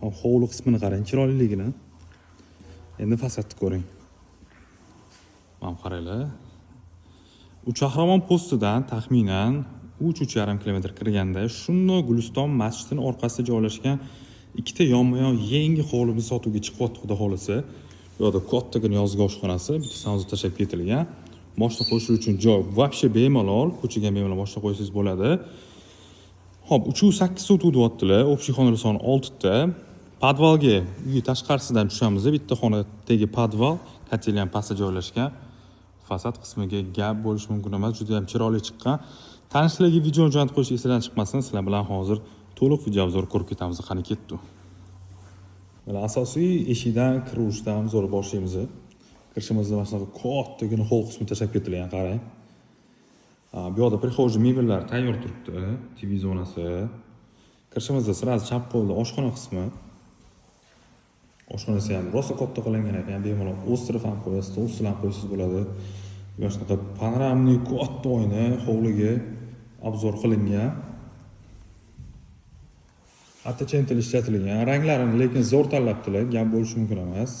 Hovli qismini qarang, chiroyliligini. Endi fasadni ko'ring. Mana qaranglar. Uchaqramon postidan taxminan 3-3,5 kilometr kirganda shunday Guliston masjidining orqasida joylashgan ikkita yonma-yon yangi hovlimiz sotuvga chiqyapti, xudo xolisa. Bu yerda kattagina yozgi oshxonasi, bitta sanuzor tashab ketilgan. Mashina qo'yish uchun joy вообще bemalol, ko'chaga bemalol mashina qo'ysangiz bo'ladi. Hop, 3-8 sotuv deyaptilar. Общий xonalar soni 6 ta. Podvalga uy tashqarisidan tushamiz. Bitta xonadagi podval, kotelyan pastda joylashgan. Fasad qismiga gap bo'lish mumkin emas, juda ham chiroyli chiqqan. Tanishlarga videoni jo'natib qo'yish esdan chiqmasin. Sizlar bilan hozir to'liq video obzor ko'rib ketamiz. Qani ketdi. Mana asosiy eshikdan kirishdan obzor boshlaymiz. Kirishimizda mana shunaqa kattagina hol qismi tashab ketilgan, qarang. Bu yerda prixojniy mebellar tayyor turibdi, TV zonasi. Kirishimizda sirasi chap qo'lda oshxona qismi. Oshxonasi ham rosa katta qilingan ekan, bemalol o'stirib ham qo'yasiz, to'stirib ham qo'ysangiz bo'ladi. Mana shunaqa panoramnik katta oyna hovliga obzor qilingan. Attachentel ishlatilgan. Ranglarini lekin zo'r tanlabdilar, gap bo'lishi mumkin emas.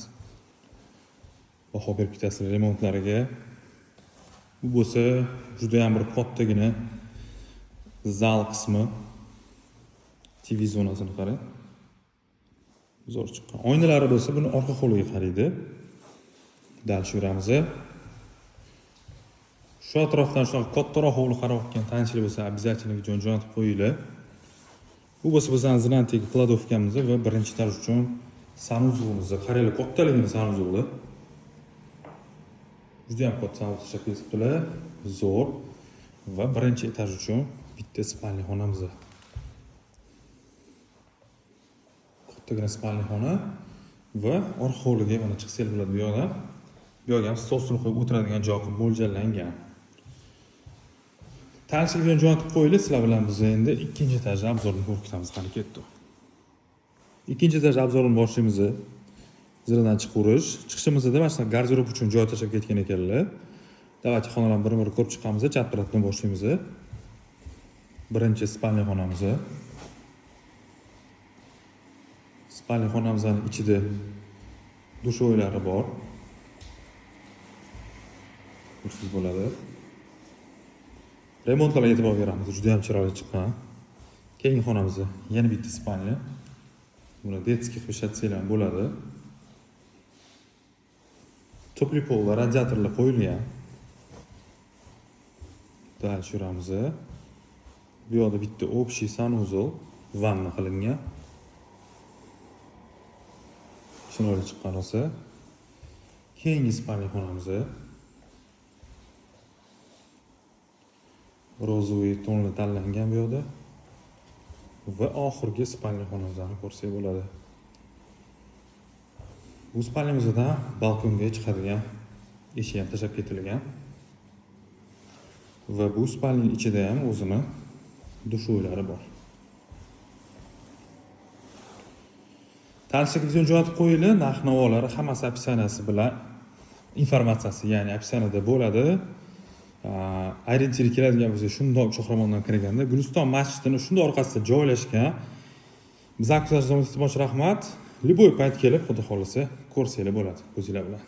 Baho berib ketasizlar remontlariga. Bu bo'lsa juda ham bir kattagina zal qismi. TV zonasini qarang. Zo'r chiqqan. Oynalari bo'lsa buni orqa hovliga qaraydi. Dal shu yuramiz. Shu atrofdan shunaqa kattaroq hovli qarayotgan tanishlar bo'lsa, обязательно videoni jo'natib qo'yinglar. Bu bo'lsa bizning zinantagi kladovkamiz va birinchi etaj uchun sanuzolimiz. Qaranglar, kattaligini sanuzoli. Juda ham katta sanuzol tashkil etibdilar. Zo'r va birinchi etaj uchun bitta spalni xonamiz. Kattagina spalni xona va orqa hovliga mana chiqsangiz bo'ladi bu yoqdan. Bu yoqda ham stolni qo'yib o'tiradigan joy qilib mo'ljallangan. Tanishlar bilan jo'natib qo'yinglar, sizlar bilan biz endi ikkinchi etajni obzorini ko'rib ketamiz. Qani ketdi. Ikkinchi etaj obzorini boshlaymiz. Ziradan chiqirish. Chiqishimizda mana shu garderob uchun joy tashab ketgan ekanlar. Davlatchi xonalarni bir-bir ko'rib chiqamiz. Chap tarafdan boshlaymiz. Birinchi spalni xonamiz. Spalni xonamizning ichida dush o'ylari bor. Ko'rsangiz bo'ladi. Remontlarga e'tibor beramiz. Juda ham chiroyli chiqqan. Keyingi xonamiz yana bitta spalni. Buni detskiy qilib ishlatsanglar bo'ladi. Topli pol va radiatorlar qo'yilgan. Dal shuramiz. Bu yerda bitta общий sanuzol vanna qilingan. Chiroyli chiqqan rosa. Keyingi spalni xonamiz. Rozoviy tonli tanlangan bu yerda. Va oxirgi spalni xonamizni ko'rsak bo'ladi. Bu spalnimizda balkonga chiqadigan eshik ham tashab ketilgan. Va bu spalning ichida ham o'zini dush o'ylari bor. Tanishlar videoni jo'natib qo'yinglar, narx-navolari hammasi opsiyasi bilan informatsiyasi, ya'ni opsiyada bo'ladi. Orientir keladigan bo'lsa, shundoq Uchaqramondan kirganda Guliston masjidining shunday orqasida joylashgan. Bizga kuzatishingizga rahmat. Любой payt kelib, xudo xolisa ko'rsanglar bo'ladi, ko'zinglar bilan.